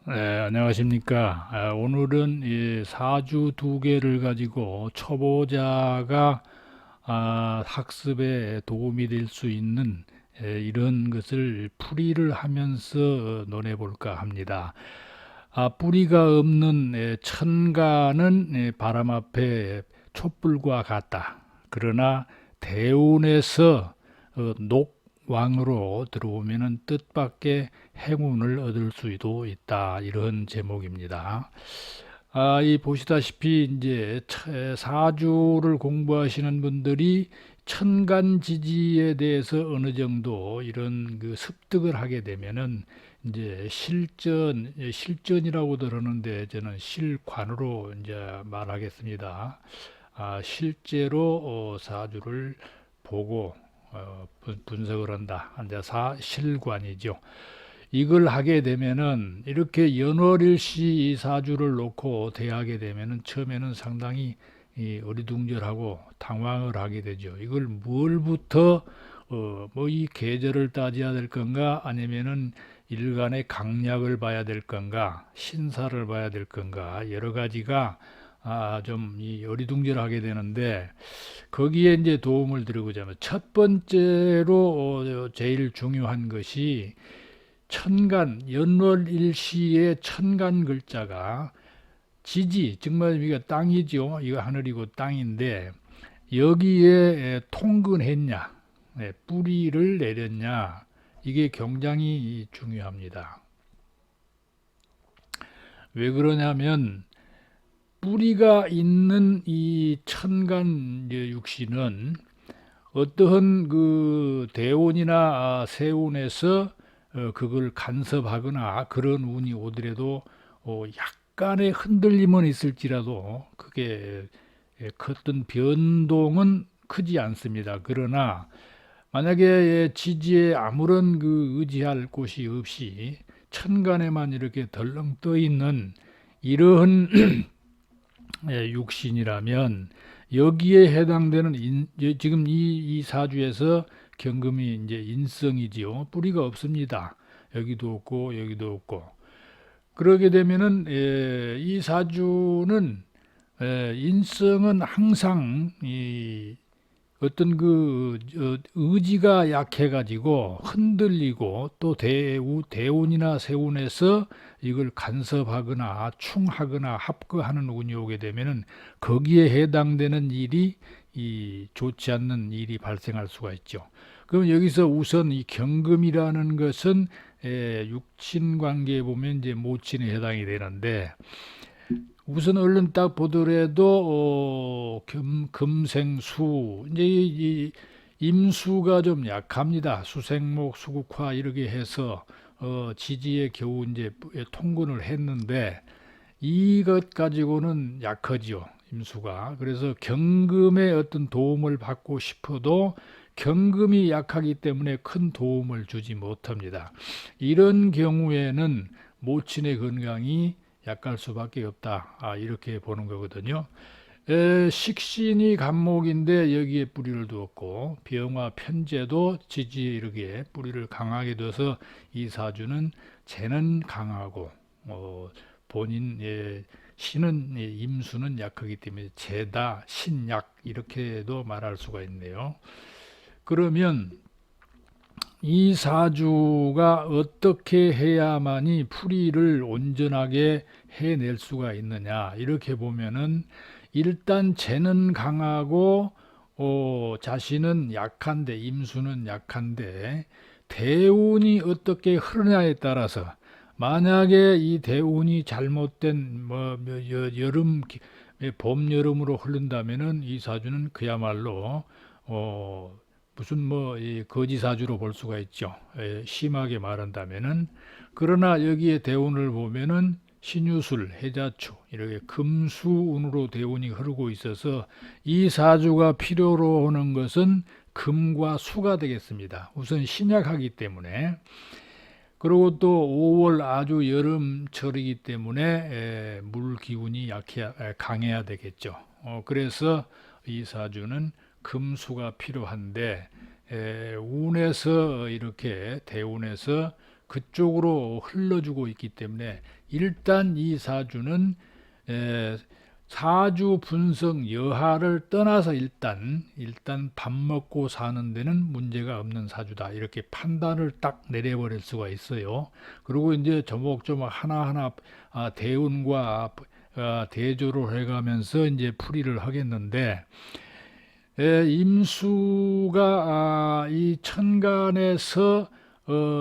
네, 안녕하십니까. 오늘은 이 사주 두 개를 가지고 초보자가 학습에 도움이 될 수 있는 이런 것을 풀이를 하면서 논해 볼까 합니다. 뿌리가 없는 천간은 바람 앞에 촛불과 같다. 그러나 대운에서 녹왕으로 들어오면은 뜻밖의 행운을 얻을 수도 있다. 이런 제목입니다. 이 보시다시피 이제 사주를 공부하시는 분들이 천간지지에 대해서 어느 정도 이런 그 습득을 하게 되면은 이제 실전이라고 들었는데 저는 실관으로 이제 말하겠습니다. 실제로 사주를 보고 분석을 한다. 이제 실관이죠. 이걸 하게 되면은 이렇게 연월일시 이 사주를 놓고 대하게 되면은 처음에는 상당히 어리둥절하고 당황을 하게 되죠. 이걸 뭘부터 뭐 이 계절을 따져야 될 건가 아니면은 일간의 강약을 봐야 될 건가 신사를 봐야 될 건가 여러 가지가 좀 이 어리둥절하게 되는데 거기에 이제 도움을 드리고자 하면 첫 번째로 제일 중요한 것이 천간, 연월일시의 천간 글자가 지지, 정말 이게 땅이죠. 이거 하늘이고 땅인데 여기에 통근했냐, 뿌리를 내렸냐, 이게 굉장히 중요합니다. 왜 그러냐면 뿌리가 있는 이 천간 육신은 어떠한 그 대운이나 세운에서 그걸 간섭하거나 그런 운이 오더라도 약간의 흔들림은 있을지라도 그게 어떤 변동은 크지 않습니다. 그러나 만약에 지지에 아무런 그 의지할 곳이 없이 천간에만 이렇게 덜렁 떠 있는 이러한 육신이라면 여기에 해당되는 지금 이 사주에서 경금이 이제 인성이지요. 뿌리가 없습니다. 여기도 없고 여기도 없고. 그러게 되면은 이 사주는 인성은 항상 이 어떤 그 의지가 약해가지고 흔들리고 또 대운이나 세운에서 이걸 간섭하거나 충하거나 합거하는 운이 오게 되면은 거기에 해당되는 일이 이 좋지 않는 일이 발생할 수가 있죠. 그럼 여기서 우선 이 경금이라는 것은 육친 관계에 보면 이제 모친에 해당이 되는데 우선 얼른 딱 보더라도 금생수 이제 이 임수가 좀 약합니다. 수생목, 수국화 이렇게 해서 지지에 겨우 이제 통근을 했는데 이것 가지고는 약하지요. 임수가. 그래서 경금의 어떤 도움을 받고 싶어도 경금이 약하기 때문에 큰 도움을 주지 못합니다. 이런 경우에는 모친의 건강이 약할 수밖에 없다. 이렇게 보는 거거든요. 식신이 간목인데 여기에 뿌리를 두었고 병화 편제도 지지에 이렇게 뿌리를 강하게 둬서 이 사주는 재는 강하고 본인 신은 임수는 약하기 때문에 재다 신약 이렇게도 말할 수가 있네요. 그러면 이 사주가 어떻게 해야만이 풀이를 온전하게 해낼 수가 있느냐 이렇게 보면은 일단 재는 강하고 자신은 약한데 임수는 약한데 대운이 어떻게 흐르냐에 따라서 만약에 이 대운이 잘못된 여름 봄 여름으로 흐른다면은 이 사주는 그야말로 어 무슨 이 거지사주로 볼 수가 있죠. 심하게 말한다면은 그러나 여기에 대운을 보면은 신유술, 해자축 이렇게 금수운으로 대운이 흐르고 있어서 이 사주가 필요로 하는 것은 금과 수가 되겠습니다. 우선 신약하기 때문에 그리고 또 5월 아주 여름철이기 때문에 물 기운이 강해야 되겠죠. 그래서 이 사주는 금수가 필요한데 운에서 이렇게 대운에서 그쪽으로 흘러주고 있기 때문에 일단 이 사주는 에, 사주 분석 여하를 떠나서 일단 밥 먹고 사는 데는 문제가 없는 사주다. 이렇게 판단을 딱 내려버릴 수가 있어요. 그리고 이제 조목조목 하나하나 대운과 대조를 해가면서 이제 풀이를 하겠는데, 임수가 이 천간에서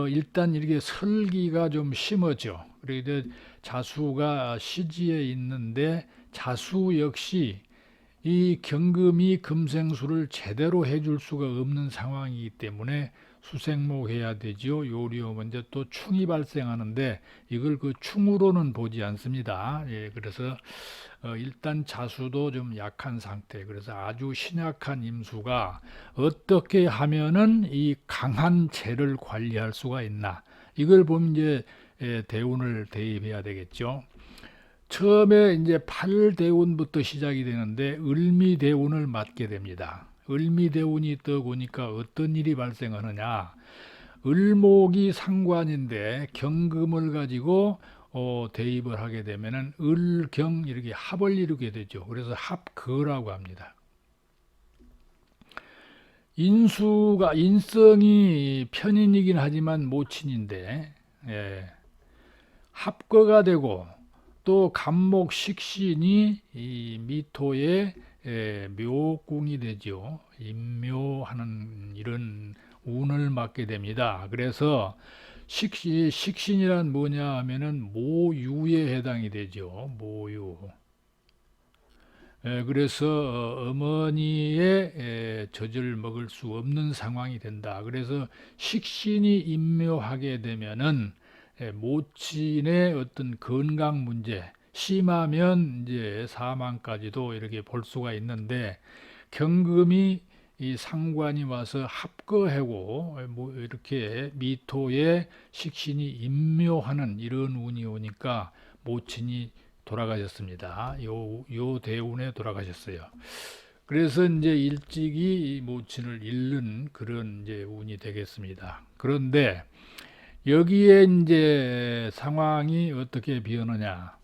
일단 이렇게 설기가 좀 심하죠. 그리고 자수가 시지에 있는데 자수 역시 이 경금이 금생수를 제대로 해줄 수가 없는 상황이기 때문에 수생목해야 되죠. 요리요 먼저 또 충이 발생하는데 이걸 그 충으로는 보지 않습니다. 예, 그래서 일단 자수도 좀 약한 상태. 그래서 아주 신약한 임수가 어떻게 하면은 이 강한 재를 관리할 수가 있나? 이걸 보면 이제 대운을 대입해야 되겠죠. 처음에 이제 팔대운부터 시작이 되는데 을미대운을 맞게 됩니다. 을미대운이 떠보니까 어떤 일이 발생하느냐? 을목이 상관인데 경금을 가지고 대입을 하게 되면은 을경 이렇게 합을 이루게 되죠. 그래서 합거라고 합니다. 인수가 인성이 편인이긴 하지만 모친인데 합거가 되고 또 간목 식신이 이 미토의 묘궁이 되죠. 임묘하는 이런 운을 맡게 됩니다. 그래서 식신이란 뭐냐 하면은 모유에 해당이 되죠. 모유. 그래서 어머니의 젖을 먹을 수 없는 상황이 된다. 그래서 식신이 임묘하게 되면은 모친의 어떤 건강 문제, 심하면 이제 사망까지도 이렇게 볼 수가 있는데 경금이 이 상관이 와서 합거하고 뭐 이렇게 미토의 식신이 임묘하는 이런 운이 오니까 모친이 돌아가셨습니다. 요 대운에 돌아가셨어요. 그래서 이제 일찍이 이 모친을 잃는 그런 이제 운이 되겠습니다. 그런데 여기에 이제 상황이 어떻게 변하냐?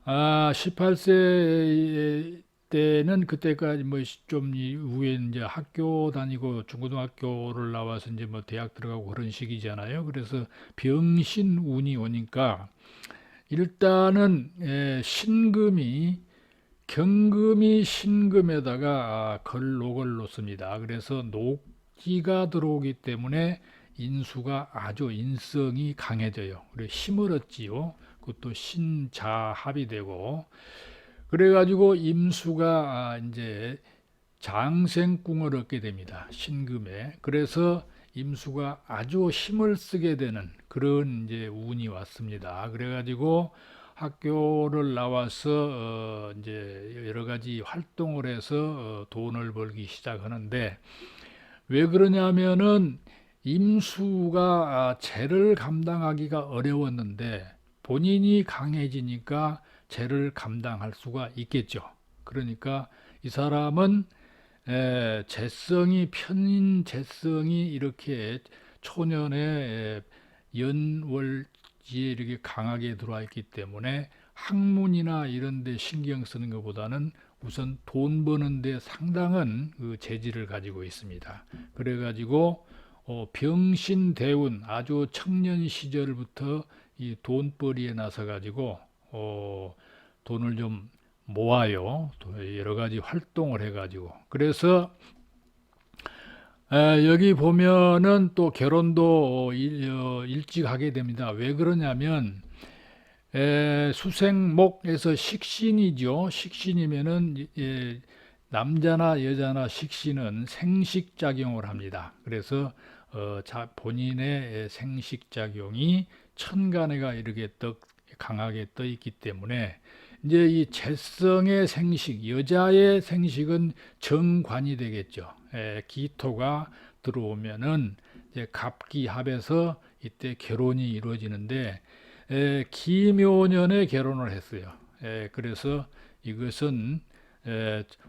18세 때는 그때까지 뭐 좀 이후에 이제 학교 다니고 중고등학교를 나와서 이제 뭐 대학 들어가고 그런 시기잖아요. 그래서 병신 운이 오니까 일단은 신금이 경금이 신금에다가 걸록을 놓습니다. 그래서 녹기가 들어오기 때문에 인수가 아주 인성이 강해져요. 그리고 힘을 얻지요. 그것도 신자합이 되고 그래가지고 임수가 이제 장생궁을 얻게 됩니다. 신금에. 그래서 임수가 아주 힘을 쓰게 되는 그런 이제 운이 왔습니다. 그래가지고 학교를 나와서 이제 여러 가지 활동을 해서 돈을 벌기 시작하는데 왜 그러냐면은 임수가 재를 감당하기가 어려웠는데 본인이 강해지니까 재를 감당할 수가 있겠죠. 그러니까 이 사람은 재성이 편인 재성이 이렇게 초년에 연월지에 이렇게 강하게 들어와 있기 때문에 학문이나 이런 데 신경 쓰는 것보다는 우선 돈 버는 데 상당한 그 재질을 가지고 있습니다. 그래 가지고 병신대운 아주 청년 시절부터 이 돈벌이에 나서 가지고 돈을 좀 모아요. 또 여러 가지 활동을 해가지고. 그래서 여기 보면은 또 결혼도 일찍 하게 됩니다. 왜 그러냐면 수생목에서 식신이죠. 식신이면은 남자나 여자나 식신은 생식작용을 합니다. 그래서 본인의 생식작용이 천간에가 이렇게 강하게 떠 있기 때문에 이제 이 재성의 생식, 여자의 생식은 정관이 되겠죠. 기토가 들어오면은 이제 갑기합에서 이때 결혼이 이루어지는데 기묘년에 결혼을 했어요. 그래서 이것은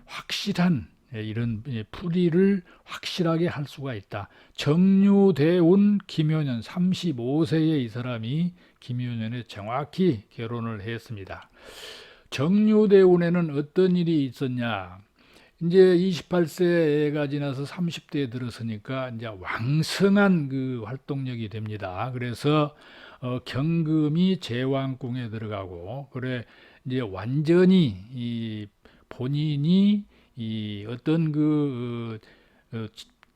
확실한 이런 풀이를 확실하게 할 수가 있다. 정유대운 김효년 35세의 이 사람이 김효년에 정확히 결혼을 했습니다. 정유대운에는 어떤 일이 있었냐? 이제 28세가 지나서 30대에 들었으니까 이제 왕성한 그 활동력이 됩니다. 그래서 경금이 제왕궁에 들어가고 그래 이제 완전히 이 본인이 이 어떤 그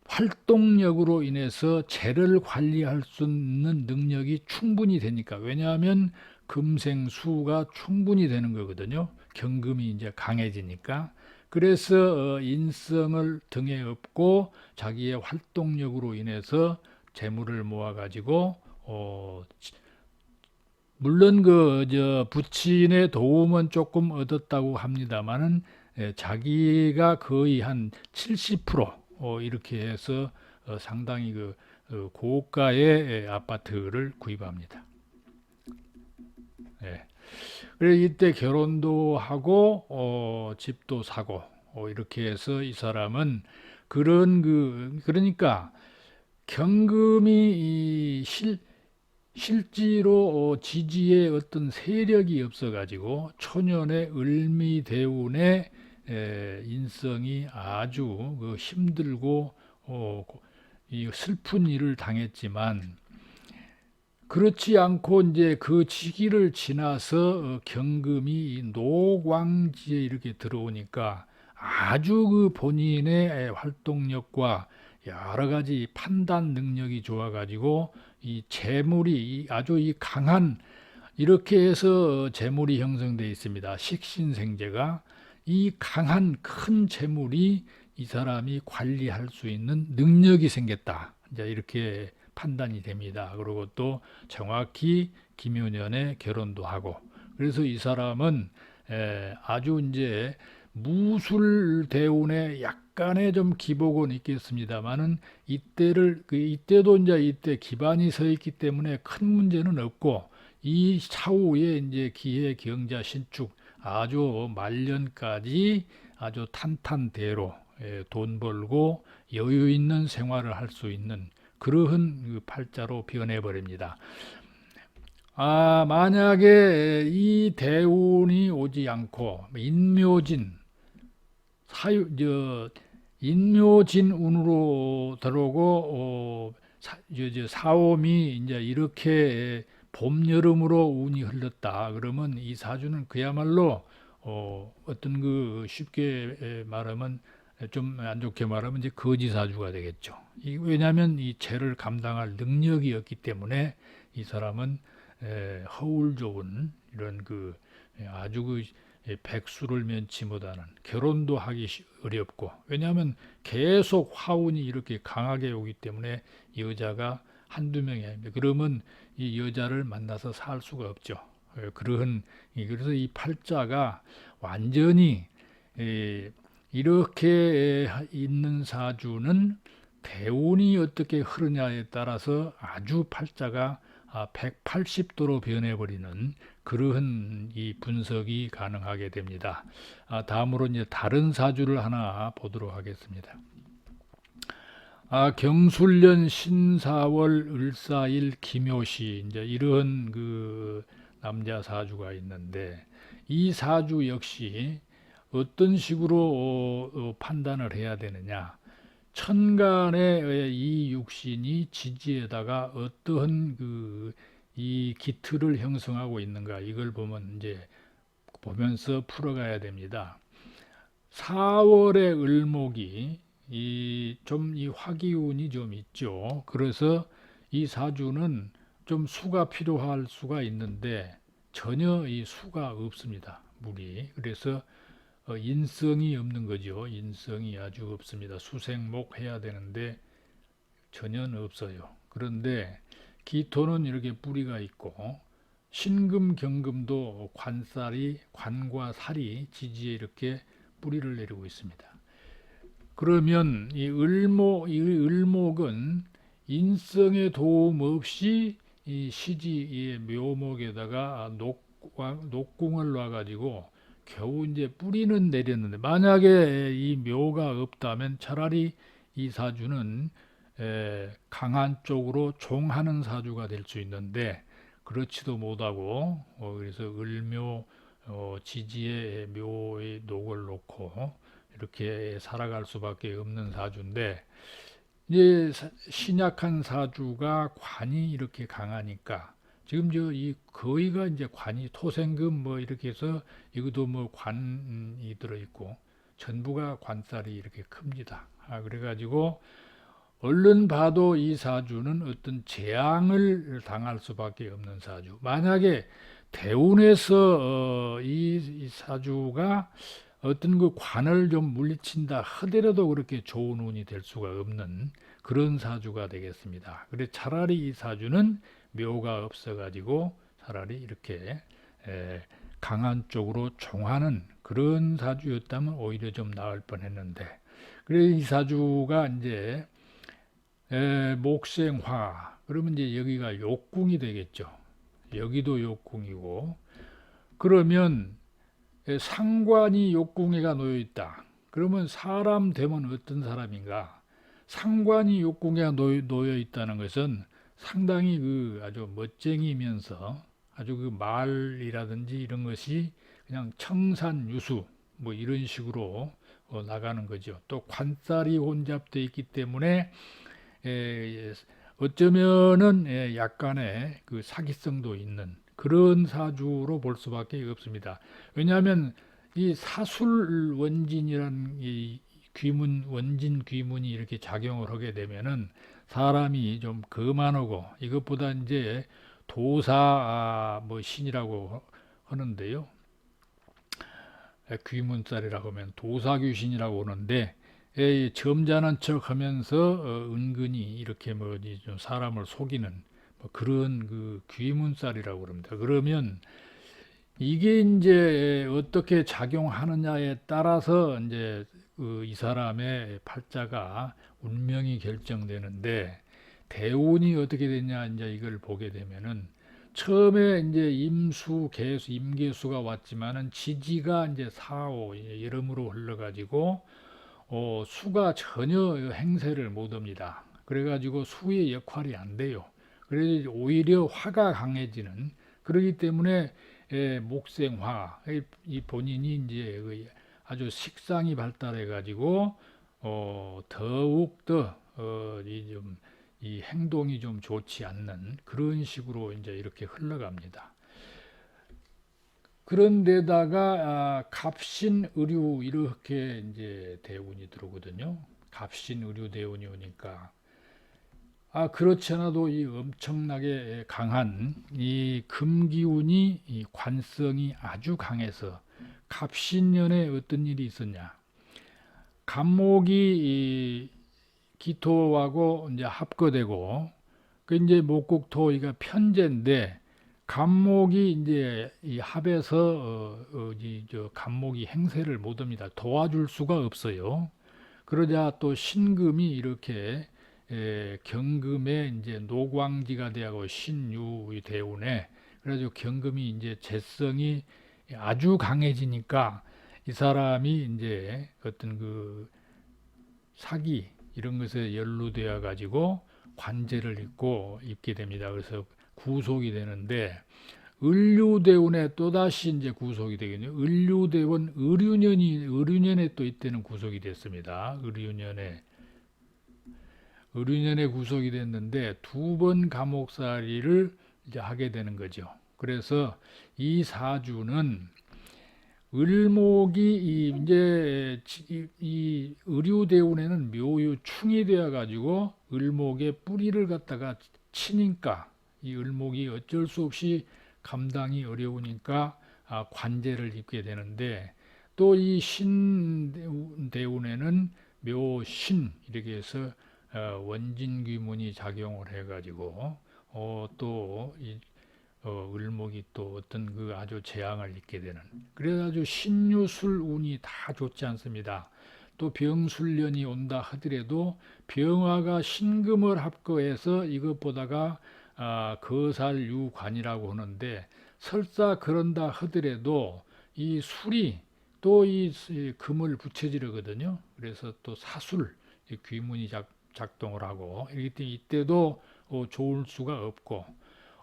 활동력으로 인해서 재를 관리할 수 있는 능력이 충분히 되니까 왜냐하면 금생수가 충분히 되는 거거든요. 경금이 이제 강해지니까. 그래서 인성을 등에 업고 자기의 활동력으로 인해서 재물을 모아 가지고 물론 그 저 부친의 도움은 조금 얻었다고 합니다만은 자기가 거의 한 70% 이렇게 해서 상당히 그 고가의 아파트를 구입합니다. 예. 그래 이때 결혼도 하고 집도 사고 이렇게 해서 이 사람은 그런 그러니까 경금이 실제로 지지에 어떤 세력이 없어가지고 초년의 을미대운의 인성이 아주 그 힘들고 이 슬픈 일을 당했지만 그렇지 않고 이제 그 시기를 지나서 경금이 노광지에 이렇게 들어오니까 아주 그 본인의 활동력과 여러 가지 판단 능력이 좋아가지고 이 재물이 아주 이 강한 이렇게 해서 재물이 형성되어 있습니다. 식신생재가 이 강한 큰 재물이 이 사람이 관리할 수 있는 능력이 생겼다. 이제 이렇게 판단이 됩니다. 그리고 또 정확히 김효년에 결혼도 하고 그래서 이 사람은 아주 이제 무술 대운에 약간의 좀 기복은 있겠습니다만은 이때도 이제 이때 기반이 서 있기 때문에 큰 문제는 없고 이 차후에 이제 기해 경자 신축 아주 말년까지 아주 탄탄대로 돈 벌고 여유 있는 생활을 할 수 있는 그러한 그 팔자로 변해버립니다. 만약에 이 대운이 오지 않고 인묘진 인묘진 운으로 들어오고 사옴이 이제 이렇게 봄 여름으로 운이 흘렀다. 그러면 이 사주는 그야말로 어떤 그 쉽게 말하면 좀 안 좋게 말하면 이제 거지 사주가 되겠죠. 왜냐하면 이 죄를 감당할 능력이 없기 때문에 이 사람은 허울 좋은 이런 그 아주 그 백수를 면치 못하는 결혼도 하기 어렵고 왜냐하면 계속 화운이 이렇게 강하게 오기 때문에 여자가 한두 명이 아닙니다. 그러면 이 여자를 만나서 살 수가 없죠. 그래서 이 팔자가 완전히 이렇게 있는 사주는 대운이 어떻게 흐르냐에 따라서 아주 팔자가 180도로 변해버리는 그러한 이 분석이 가능하게 됩니다. 다음으로 이제 다른 사주를 하나 보도록 하겠습니다. 경술년 신사월 을사일 김효시 이제 이런 그 남자 사주가 있는데 이 사주 역시 어떤 식으로 판단을 해야 되느냐? 천간의 이 육신이 지지에다가 어떠한 이 기틀을 형성하고 있는가 이걸 보면 이제 보면서 풀어가야 됩니다. 4월의 을목이 이 화기운이 좀 있죠. 그래서 이 사주는 좀 수가 필요할 수가 있는데 전혀 이 수가 없습니다. 물이. 그래서 인성이 없는 거죠. 인성이 아주 없습니다. 수생목 해야 되는데 전혀 없어요. 그런데 기토는 이렇게 뿌리가 있고 신금 경금도 관과 살이 지지에 이렇게 뿌리를 내리고 있습니다. 그러면 이 을목은 인성의 도움 없이 이 시지의 묘목에다가 녹궁을 놔가지고 겨우 이제 뿌리는 내렸는데 만약에 이 묘가 없다면 차라리 이 사주는 강한 쪽으로 종하는 사주가 될 수 있는데 그렇지도 못하고 그래서 을묘 지지에 묘의 녹을 놓고 이렇게 살아갈 수밖에 없는 사주인데 이제 신약한 사주가 관이 이렇게 강하니까 지금 저 이 거의가 이제 관이 토생금 뭐 이렇게 해서 이것도 뭐 관이 들어 있고 전부가 관살이 이렇게 큽니다. 그래가지고 얼른 봐도 이 사주는 어떤 재앙을 당할 수밖에 없는 사주. 만약에 대운에서 이 사주가 어떤 그 관을 좀 물리친다 하더라도 그렇게 좋은 운이 될 수가 없는 그런 사주가 되겠습니다. 그래 차라리 이 사주는 묘가 없어가지고 차라리 이렇게 강한 쪽으로 종하는 그런 사주였다면 오히려 좀 나을 뻔했는데 그래 이 사주가 이제 목생화 그러면 이제 여기가 욕궁이 되겠죠. 여기도 욕궁이고 그러면 상관이 욕궁에가 놓여 있다. 그러면 사람 되면 어떤 사람인가? 상관이 욕궁에 놓여 있다는 것은 상당히 그 아주 멋쟁이면서 아주 그 말이라든지 이런 것이 그냥 청산유수 뭐 이런 식으로 나가는 거죠. 또 관살이 혼잡되어 있기 때문에 어쩌면은 약간의 그 사기성도 있는 그런 사주로 볼 수밖에 없습니다. 왜냐하면 이 사술 원진이라는 이 귀문 원진 귀문이 이렇게 작용을 하게 되면은 사람이 좀 거만하고 이것보다 이제 도사 뭐 신이라고 하는데요. 귀문살이라고 하면 도사 귀신이라고 하는데 점잖은 척하면서 은근히 이렇게 뭐지 좀 사람을 속이는 뭐 그런 그 귀문살이라고 그럽니다. 그러면 이게 이제 어떻게 작용하느냐에 따라서 이제 이 사람의 팔자가 운명이 결정되는데 대운이 어떻게 되냐 이제 이걸 보게 되면은 처음에 이제 임수, 개수, 임계수가 왔지만은 지지가 이제 사오 여름으로 흘러가지고 수가 전혀 행세를 못 합니다. 그래가지고 수의 역할이 안 돼요. 그래서 오히려 화가 강해지는 그러기 때문에 목생화 이 본인이 이제 아주 식상이 발달해 가지고 더욱 이 행동이 좀 좋지 않는 그런 식으로 이제 이렇게 흘러갑니다. 그런데다가 갑신의류 이렇게 이제 대운이 들어오거든요. 갑신의류 대운이 오니까 그렇지 않아도 이 엄청나게 강한 이 금기운이 이 관성이 아주 강해서 갑신년에 어떤 일이 있었냐? 갑목이 이 기토하고 이제 합거되고 그 이제 목국토 이가 편제인데 갑목이 이제 이 합에서 저 갑목이 행세를 못합니다. 도와줄 수가 없어요. 그러자 또 신금이 이렇게 경금에 이제 노광지가 되고 신유의 대운에 그래서 경금이 이제 재성이 아주 강해지니까 이 사람이 이제 어떤 그 사기 이런 것에 연루되어 가지고 관제를 입게 됩니다. 그래서 구속이 되는데 을류대운에 또다시 이제 구속이 되겠네요. 을류대운 을유년에 또 이때는 구속이 됐습니다. 을유년에 구속이 됐는데 두 번 감옥살이를 이제 하게 되는 거죠. 그래서 이 사주는 을목이 이제 이 의류대운에는 묘유충이 되어 가지고 을목의 뿌리를 갖다가 치니까 이 을목이 어쩔 수 없이 감당이 어려우니까 관제를 입게 되는데 또 이 신대운에는 묘신 이렇게 해서 원진귀문이 작용을 해가지고 또이 을목이 또 어떤 그 아주 재앙을 입게 되는 그래서 아주 신유술 운이 다 좋지 않습니다. 또 병술년이 온다 하더라도 병화가 신금을 합거해서 이것보다가 거살유관이라고 하는데 설사 그런다 하더라도 이 술이 또 이 금을 부채질하거든요. 그래서 또 사술, 이 귀문이 작동을 하고 이기 때문에 이때도 좋을 수가 없고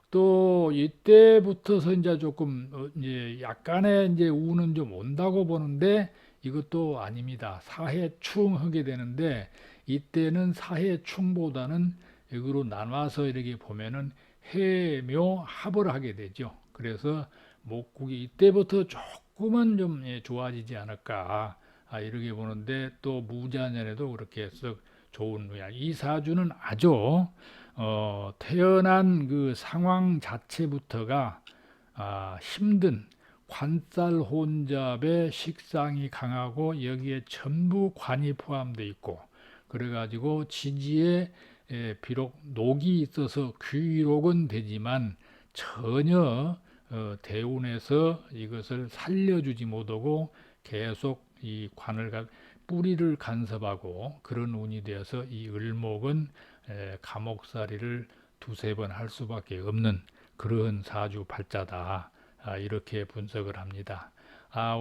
또 이때부터서 이제 조금 이제 약간의 이제 우는 좀 온다고 보는데 이것도 아닙니다. 사해충하게 되는데 이때는 사해충보다는 역으로 나눠서 이렇게 보면은 해묘합을 하게 되죠. 그래서 목국이 이때부터 조금은 좀 좋아지지 않을까 이렇게 보는데 또 무자년에도 그렇게 해서 좋은 모양. 이 사주는 아주 태어난 그 상황 자체부터가 힘든 관살 혼잡의 식상이 강하고 여기에 전부 관이 포함되어 있고 그래가지고 지지에 비록 녹이 있어서 귀록은 되지만 전혀 대운에서 이것을 살려주지 못하고 계속 이 뿌리를 간섭하고 그런 운이 되어서 이 을목은 감옥살이를 두세 번 할 수밖에 없는 그러한 사주 팔자다. 이렇게 분석을 합니다.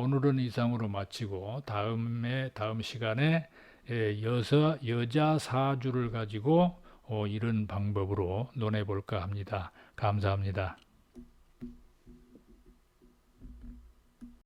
오늘은 이상으로 마치고 다음 시간에 여자 사주를 가지고 이런 방법으로 논해 볼까 합니다. 감사합니다.